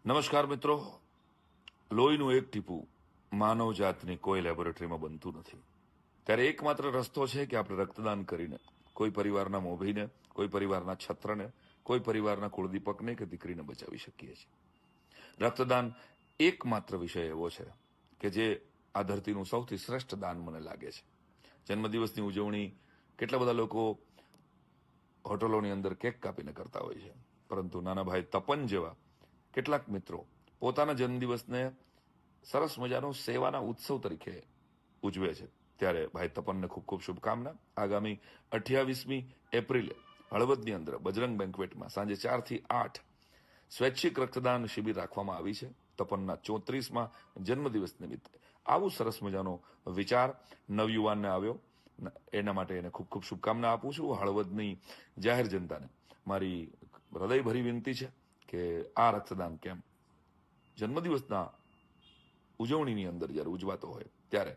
નમસ્કાર મિત્રો. લોહીનું એક ટીપું માનવ જાતની કોઈ લેબોરેટરીમાં બનતું નથી. ત્યારે એકમાત્ર રસ્તો છે કે આપણે રક્તદાન કરીને કોઈ પરિવારના મોભીને, કોઈ પરિવારના છત્રને, કોઈ પરિવારના કુળદીપકને કે દીકરીને બચાવી શકીએ છીએ. રક્તદાન એકમાત્ર વિષય એવો છે કે જે આ ધરતીનું સૌથી શ્રેષ્ઠ દાન મને લાગે છે. જન્મદિવસની ઉજવણી કેટલા બધા લોકો હોટલોની અંદર કેક કાપીને કરતા હોય છે, પરંતુ નાના ભાઈ તપન જેવા કેટલાક મિત્રો પોતાના જન્મદિવસને સરસ મજાનો સેવાના ઉત્સવ તરીકે ઉજવે છે. ત્યારે ભાઈ તપનને ખૂબ ખૂબ શુભકામના. આગામી 28મી એપ્રિલે હળવદની અંદર બજરંગ બેન્ક્વેટમાં સાંજે 4 થી 8 સ્વૈચ્છિક રક્તદાન શિબિર રાખવામાં આવી છે. તપનના 34મા જન્મદિવસ નિમિત્તે આવું સરસ મજાનો વિચાર નવયુવાનને આવ્યો, એના માટે એને ખૂબ ખૂબ શુભકામના આપું છું. હળવદની જાહેર જનતાને મારી હૃદયભરી વિનંતી છે કે આ રક્તદાન કેમ્પ જન્મદિવસના ઉજવણીની અંદર જ્યારે ઉજવાતો હોય ત્યારે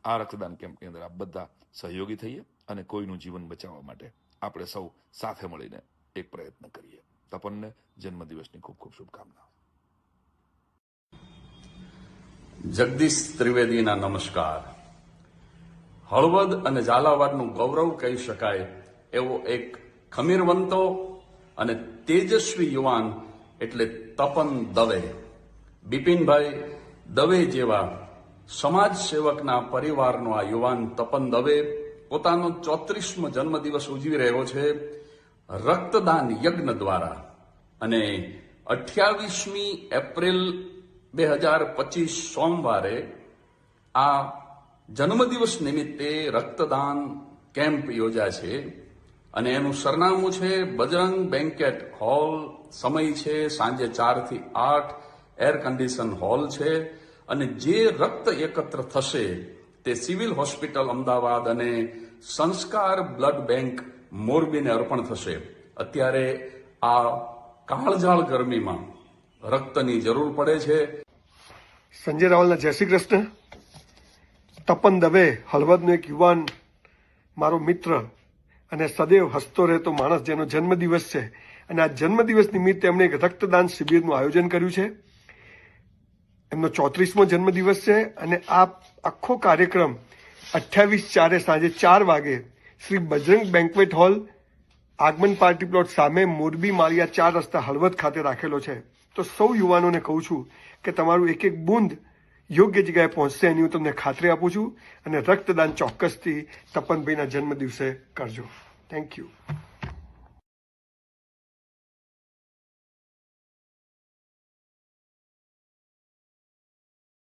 આ રક્તદાન કેમ્પની અંદર આપ બધા સહયોગી થઈએ અને કોઈનું જીવન બચાવવા માટે આપણે સૌ સાથે મળીને એક પ્રયત્ન કરીએ. તપનને જન્મદિવસની ખૂબ ખૂબ શુભકામના. જગદીશ ત્રિવેદીના નમસ્કાર. હળવદ અને ઝાલાવાડનું ગૌરવ કહી શકાય એવો એક ખમીરવંતો અને તેજસ્વી યુવાન એટલે તપન દવે. બિપિનભાઈ દવે જેવા સમાજ સેવકના પરિવારનો આ યુવાન તપન દવે પોતાનો 34મો જન્મદિવસ ઉજવી રહ્યો છે રક્તદાન યજ્ઞ દ્વારા. અને 28મી એપ્રિલ 2025 સોમવારે આ જન્મદિવસ નિમિત્તે રક્તદાન કેમ્પ યોજાશે અને એનું સરનામું છે બજરંગ બેન્કેટ હોલ. સમય છે સાંજે 4 થી 8. એર કન્ડિશન હોલ છે અને જે રક્ત એકત્ર થશે તે સિવિલ હોસ્પિટલ અમદાવાદ અને સંસ્કાર બ્લડ બેંક મોરબીને અર્પણ થશે. અત્યારે આ કાળઝાળ ગરમીમાં રક્તની જરૂર પડે છે. સંજય રાવલના જય શ્રી કૃષ્ણ. તપન દવે હળવદનો એક યુવાન, મારો મિત્ર અને સદૈવ હસતો રહેતો માણસ, જેનો જન્મદિવસ છે અને આ જન્મદિવસ નિમિત્તે એમણે એક રક્તદાન શિબિરનું આયોજન કર્યું છે. એમનો 34મો જન્મદિવસ છે અને આ આખો કાર્યક્રમ 28/4 સાંજે 4 વાગે શ્રી બજરંગ બેન્ક્વેટ હોલ, આગમન પાર્ટી પ્લોટ સામે, મોરબી માળિયા 4 રસ્તા, હળવદ ખાતે રાખેલો છે. તો સૌ યુવાનોને કહું છું કે તમારું એક એક બૂંદ યોગ્ય જગ્યાએ પહોંચશે એની હું તમને ખાતરી આપું છું અને રક્તદાન ચોક્કસથી તપનભાઈના જન્મદિવસે કરજો. Thank you.